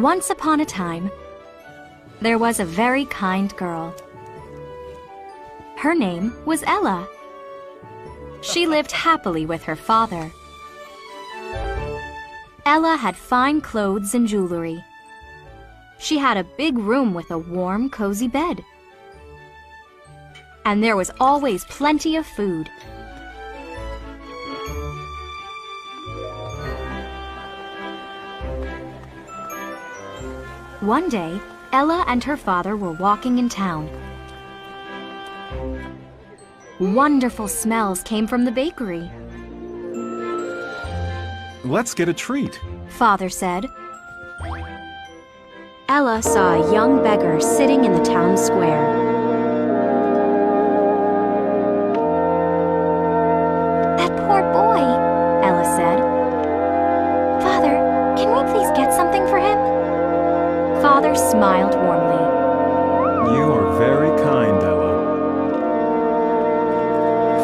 Once upon a time, there was a very kind girl. Her name was Ella. She lived happily with her father. Ella had fine clothes and jewelry. She had a big room with a warm, cozy bed. And there was always plenty of food. One day, Ella and her father were walking in town. Wonderful smells came from the bakery. Let's get a treat, Father said. Ella saw a young beggar sitting in the town square. That poor boy, Ella said. Father, can we please get something for him? Father smiled warmly. You are very kind, Ella.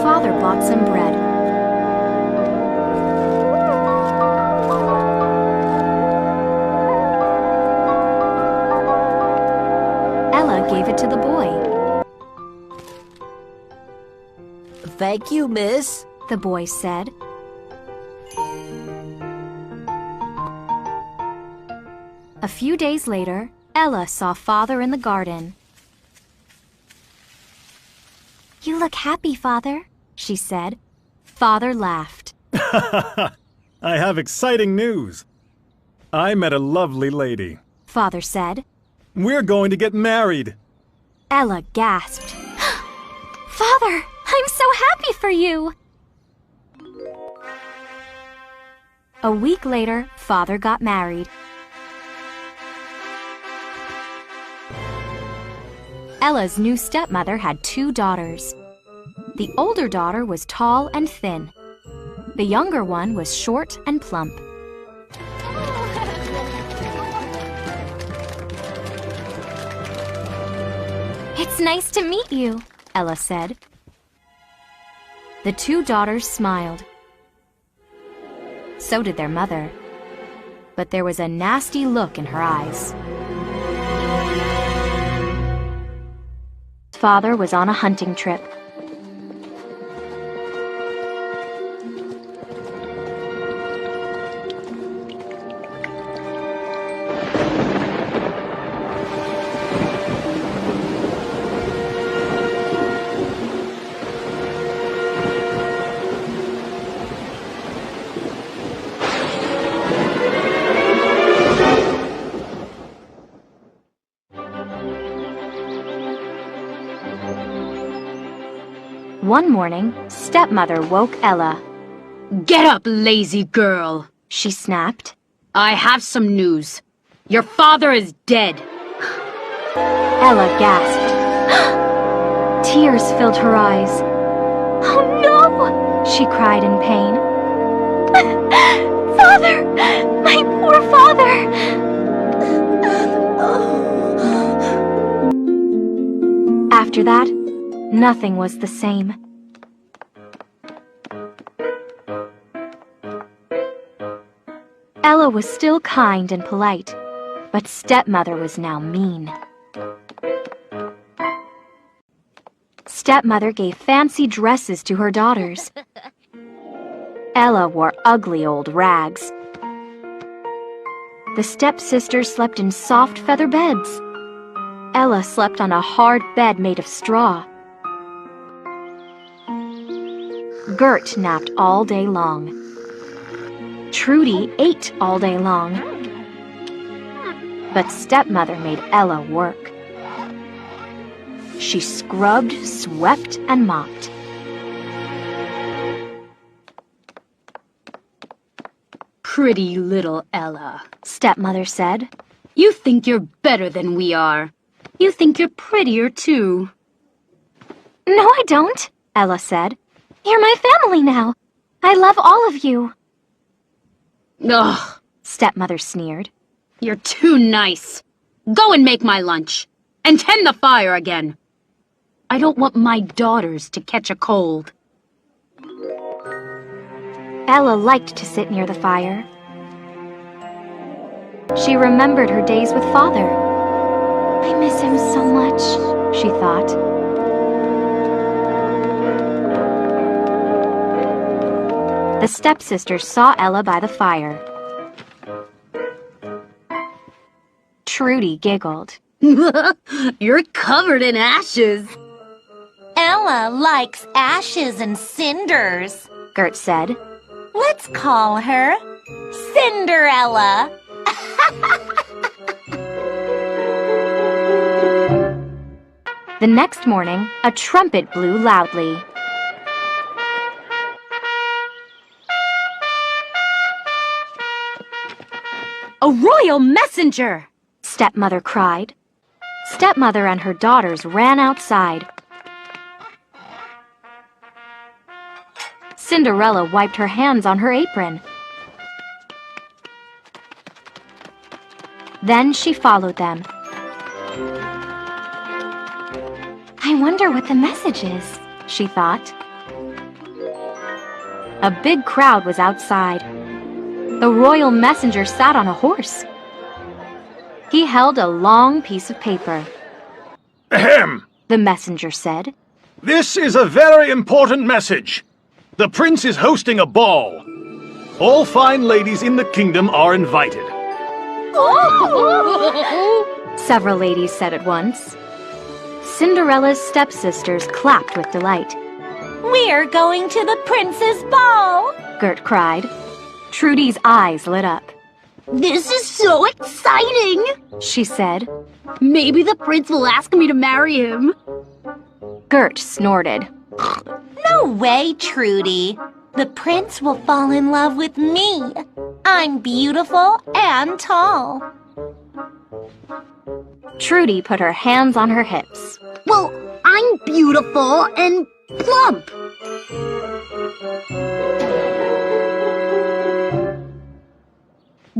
Father bought some bread. Ella gave it to the boy. Thank you, miss, The boy said. A few days later, Ella saw Father in the garden. You look happy, Father, she said. Father laughed. I have exciting news. I met a lovely lady. Father said. We're going to get married. Ella gasped. Father, I'm so happy for you! A week later, Father got married. Ella's new stepmother had 2 daughters. The older daughter was tall and thin. The younger one was short and plump. It's nice to meet you, Ella said. The 2 daughters smiled. So did their mother. But there was a nasty look in her eyes. Father was on a hunting trip. One morning, stepmother woke Ella. Get up, lazy girl, She snapped. I have some news. Your father is dead. Ella gasped. Tears filled her eyes. Oh no! She cried in pain. Father! My poor father! After that, nothing was the same. Ella was still kind and polite, but stepmother was now mean. Stepmother gave fancy dresses to her daughters. Ella wore ugly old rags. The stepsisters slept in soft feather beds. Ella slept on a hard bed made of straw. Gert napped all day long. Trudy ate all day long. But stepmother made Ella work. She scrubbed, swept, and mopped. Pretty little Ella, Stepmother said. you think you're better than we are. You think you're prettier, too. No, I don't, Ella said. You're my family now. I love all of you. Ugh, Stepmother sneered. you're too nice. Go and make my lunch. And tend the fire again. I don't want my daughters to catch a cold. Ella liked to sit near the fire. She remembered her days with Father. I miss him so much, she thought. The stepsisters saw Ella by the fire. Trudy giggled. You're covered in ashes. Ella likes ashes and cinders. Gert said. Let's call her Cinderella. The next morning, a trumpet blew loudly. A royal messenger! Stepmother cried. Stepmother and her daughters ran outside. Cinderella wiped her hands on her apron. Then she followed them. I wonder what the message is, she thought. A big crowd was outside. The royal messenger sat on a horse. He held a long piece of paper. Ahem! The messenger said. This is a very important message. The prince is hosting a ball. All fine ladies in the kingdom are invited. Several ladies said at once. Cinderella's stepsisters clapped with delight. We're going to the prince's ball. Gert cried. Trudy's eyes lit up. This is so exciting! She said. Maybe the prince will ask me to marry him. Gert snorted. No way, Trudy. The prince will fall in love with me. I'm beautiful and tall. Trudy put her hands on her hips. Well, I'm beautiful and plump.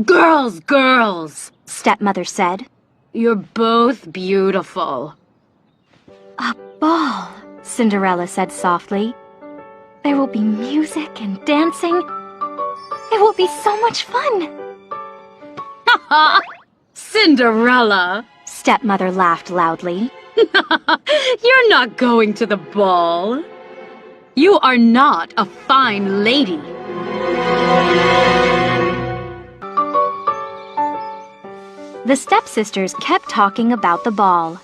Girls, girls, Stepmother said. you're both beautiful. A ball, Cinderella said softly. There will be music and dancing. It will be so much fun. Cinderella, Stepmother laughed loudly. you're not going to the ball. You are not a fine lady. The stepsisters kept talking about the ball.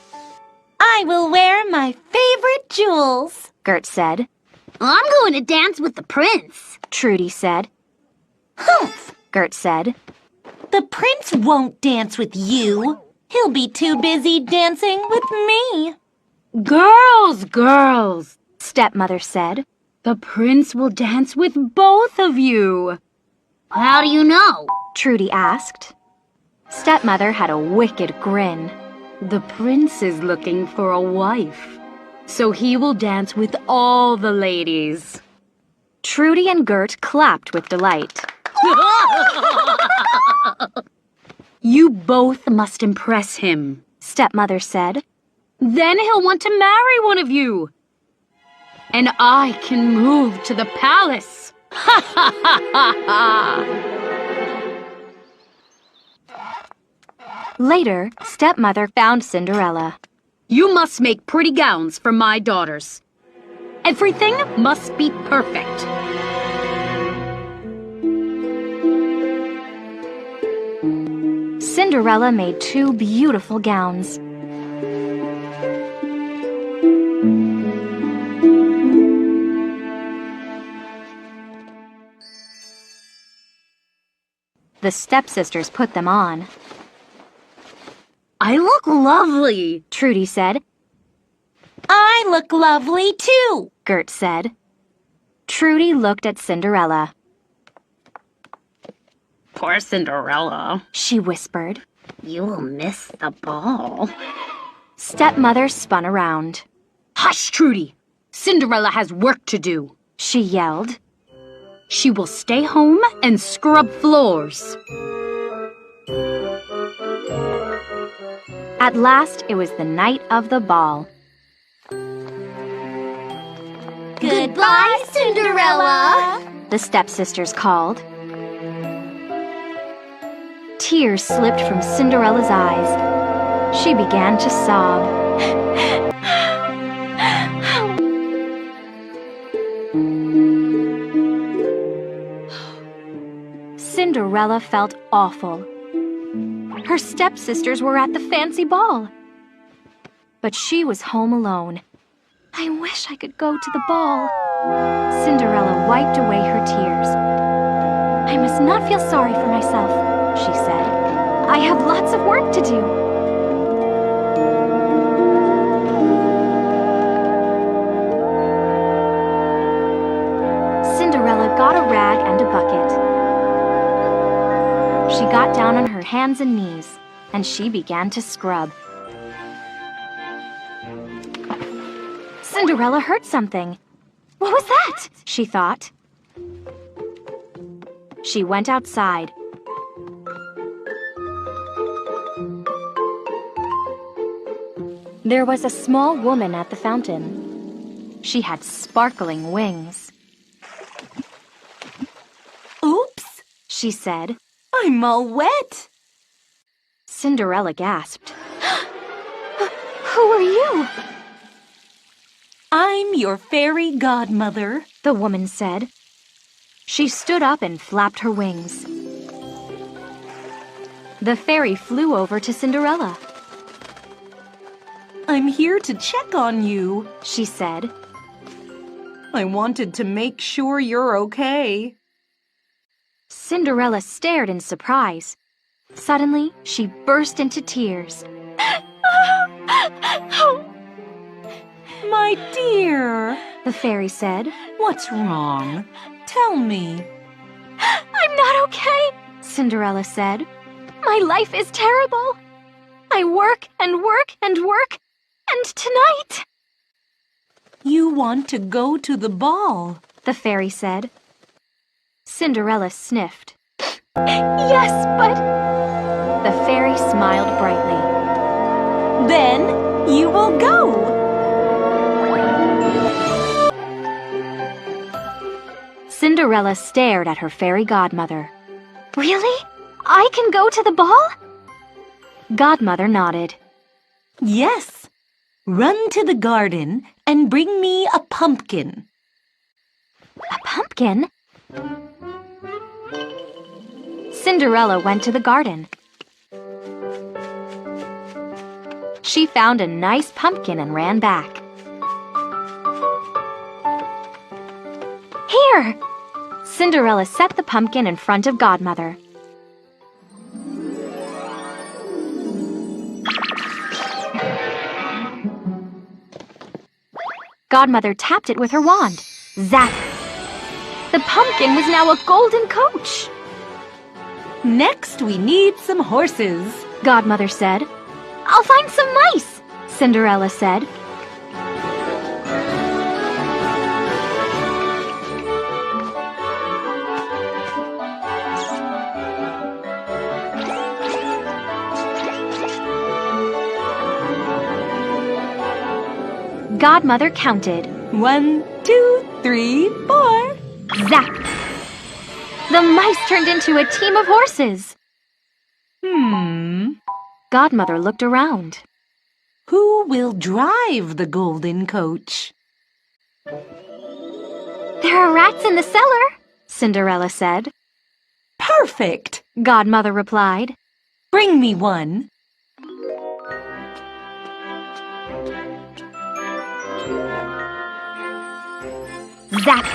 I will wear my favorite jewels. Gert said. I'm going to dance with the prince. Trudy said. Humph! Gert said. The prince won't dance with you. He'll be too busy dancing with me. Girls, girls, Stepmother said. the prince will dance with both of you. How do you know? Trudy asked. Stepmother had a wicked grin. The prince is looking for a wife, so he will dance with all the ladies. Trudy and Gert clapped with delight. You both must impress him. Stepmother said. Then he'll want to marry one of you. And I can move to the palace. Ha ha ha ha ha! Later, Stepmother found Cinderella. You must make pretty gowns for my daughters. Everything must be perfect. Cinderella made 2 beautiful gowns. The stepsisters put them on. I look lovely. Trudy said. I look lovely too. Gert said. Trudy looked at Cinderella. Poor Cinderella. She whispered. You will miss the ball. Stepmother spun around. Hush, Trudy. Cinderella has work to do. She yelled. She will stay home and scrub floors. At last, it was the night of the ball. Goodbye, Cinderella. The stepsisters called. Tears slipped from Cinderella's eyes. She began to sob. Cinderella felt awful. Her stepsisters were at the fancy ball. But she was home alone. I wish I could go to the ball. Cinderella wiped away her tears. I must not feel sorry for myself, she said. I have lots of work to do. Cinderella got a rag and a bucket. She got down on her hands and knees, and she began to scrub. Cinderella heard something. What was that? She thought. She went outside. There was a small woman at the fountain. She had sparkling wings. Oops, She said. I'm all wet. Cinderella gasped. Who are you? I'm your fairy godmother, The woman said. She stood up and flapped her wings. The fairy flew over to Cinderella. I'm here to check on you. She said. I wanted to make sure you're okay. Cinderella stared in surprise. Suddenly, she burst into tears. My dear, The fairy said. what's wrong? Tell me. I'm not okay, Cinderella said. My life is terrible. I work and work and work, and tonight... You want to go to the ball. The fairy said. Cinderella sniffed. Yes, but... The fairy smiled brightly. Then you will go. Cinderella stared at her fairy godmother. Really? I can go to the ball? Godmother nodded. Yes. Run to the garden and bring me a pumpkin. A pumpkin? Cinderella went to the garden. She found a nice pumpkin and ran back. Here! Cinderella set the pumpkin in front of Godmother. Godmother tapped it with her wand. Zap! The pumpkin was now a golden coach. Next, we need some horses. Godmother said. I'll find some mice, Cinderella said. Godmother counted. 1, 2, 3, 4. Zap! The mice turned into a team of horses. Godmother looked around. Who will drive the golden coach? There are rats in the cellar, Cinderella said. Perfect. Godmother replied. Bring me one. Zap!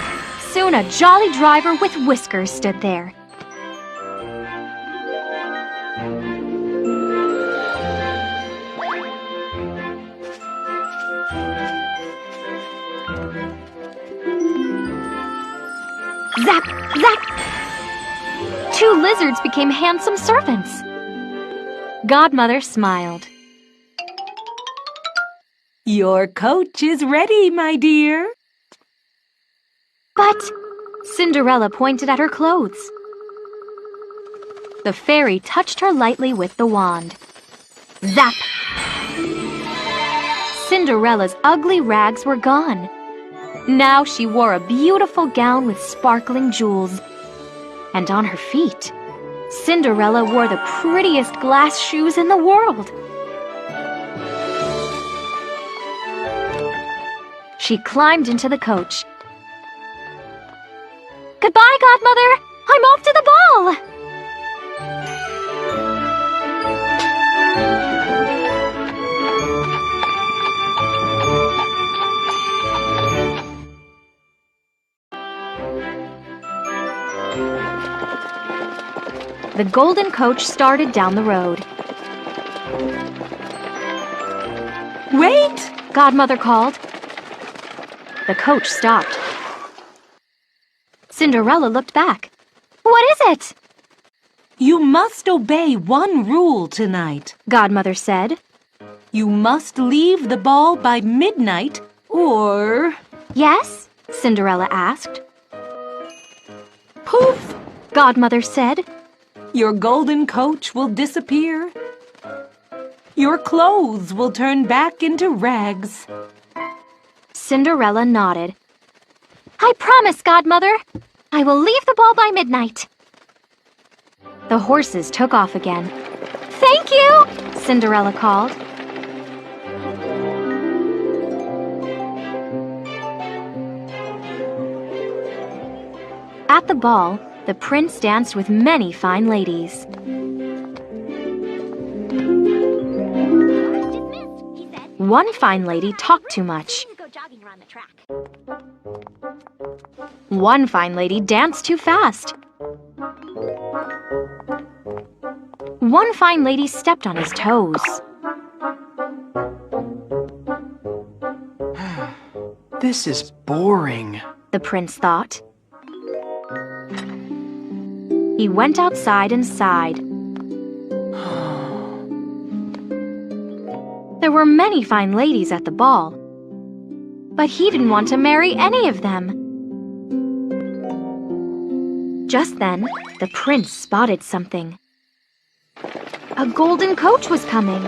Soon a jolly driver with whiskers stood there. Zap! Zap! 2 lizards became handsome servants. Godmother smiled. Your coach is ready, my dear. But Cinderella pointed at her clothes. The fairy touched her lightly with the wand. Zap! Cinderella's ugly rags were gone. Now she wore a beautiful gown with sparkling jewels. And on her feet, Cinderella wore the prettiest glass shoes in the world. She climbed into the coach. Goodbye, Godmother! I'm off to the ball! The golden coach started down the road. Wait! Godmother called. The coach stopped. Cinderella looked back. What is it? You must obey one rule tonight. Godmother said. You must leave the ball by midnight, or... Yes? Cinderella asked. Poof! Godmother said. Your golden coach will disappear. Your clothes will turn back into rags. Cinderella nodded. I promise, Godmother. I will leave the ball by midnight. The horses took off again. Thank you, Cinderella called. At the ball, the prince danced with many fine ladies. One fine lady talked too much. One fine lady danced too fast. One fine lady stepped on his toes. This is boring. The prince thought. He went outside and sighed. There were many fine ladies at the ball, but he didn't want to marry any of them. Just then, the prince spotted something. A golden coach was coming.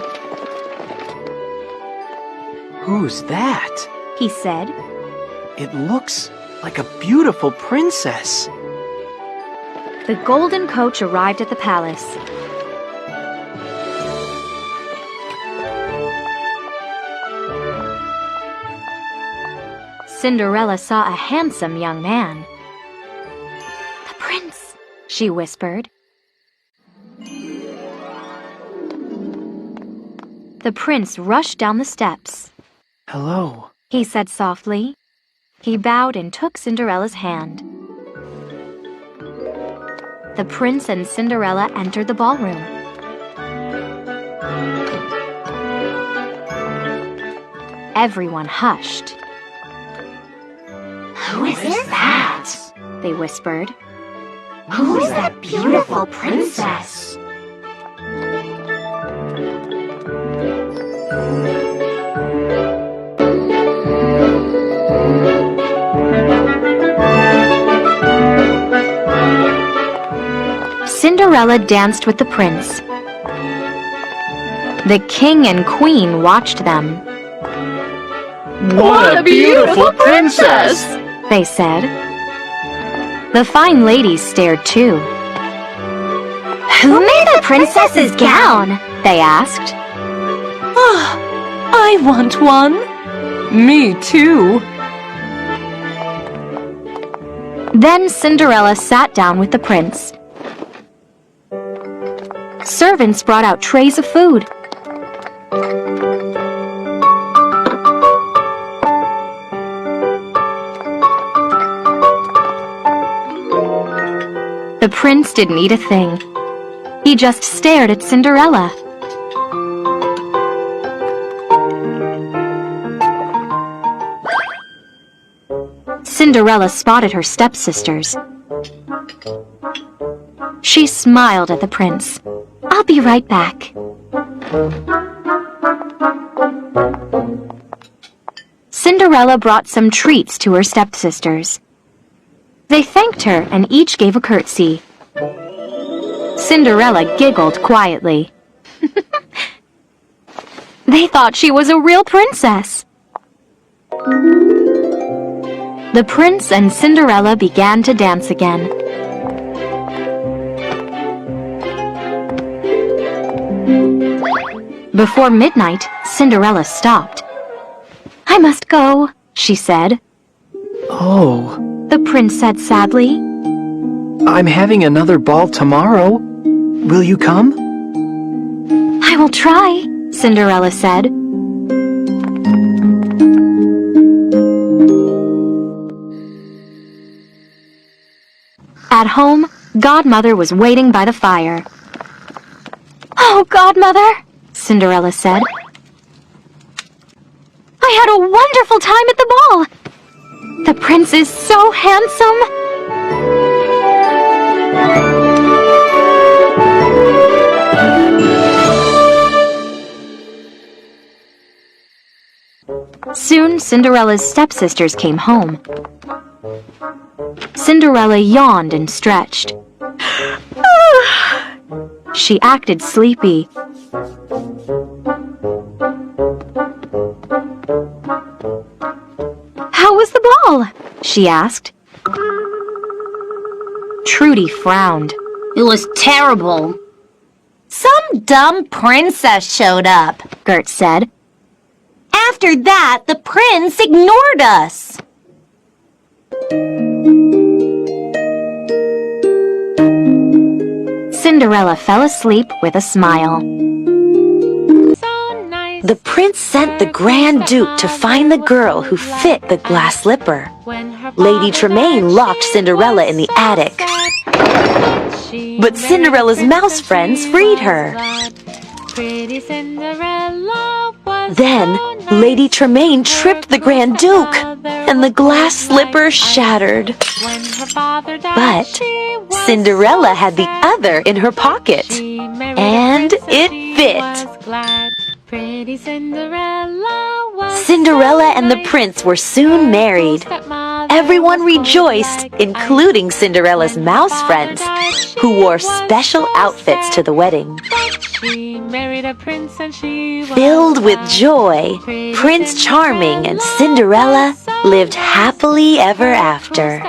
Who's that? He said. It looks like a beautiful princess. The golden coach arrived at the palace. Cinderella saw a handsome young man. The prince, she whispered. The prince rushed down the steps. Hello. He said softly. He bowed and took Cinderella's hand. The prince and Cinderella entered the ballroom. Everyone hushed. Who is that? They whispered. Who is that beautiful princess? Cinderella danced with the prince. The king and queen watched them. What a beautiful princess! They said. The fine ladies stared too. Who made the princess's gown? They asked. Ah, I want one. Me too. Then Cinderella sat down with the prince. Servants brought out trays of food. The prince didn't eat a thing. He just stared at Cinderella. Cinderella spotted her stepsisters. She smiled at the prince. I'll be right back. Cinderella brought some treats to her stepsisters. They thanked her and each gave a curtsy. Cinderella giggled quietly. They thought she was a real princess. The prince and Cinderella began to dance again. Before midnight, Cinderella stopped. "I must go," she said. Oh, The prince said sadly. I'm having another ball tomorrow. Will you come? "I will try," Cinderella said. At home, Godmother was waiting by the fire. "Oh, Godmother," Cinderella said. "I had a wonderful time at the ball. The prince is so handsome." Soon, Cinderella's stepsisters came home. Cinderella yawned and stretched. She acted sleepy. "How was the ball?" she asked. Trudy frowned. It was terrible. Some dumb princess showed up. Gert said. After that, the prince ignored us. Cinderella fell asleep with a smile. The prince sent the Grand Duke to find the girl who fit the glass slipper. Lady Tremaine locked Cinderella in the attic. But Cinderella's mouse friends freed her. Then, Lady Tremaine tripped the Grand Duke, and the glass slipper shattered. But Cinderella had the other in her pocket, and it fit. Cinderella and the prince were soon married. Everyone rejoiced, including Cinderella's mouse friends, who wore special outfits to the wedding. Filled with joy, Prince Charming and Cinderella lived happily ever after.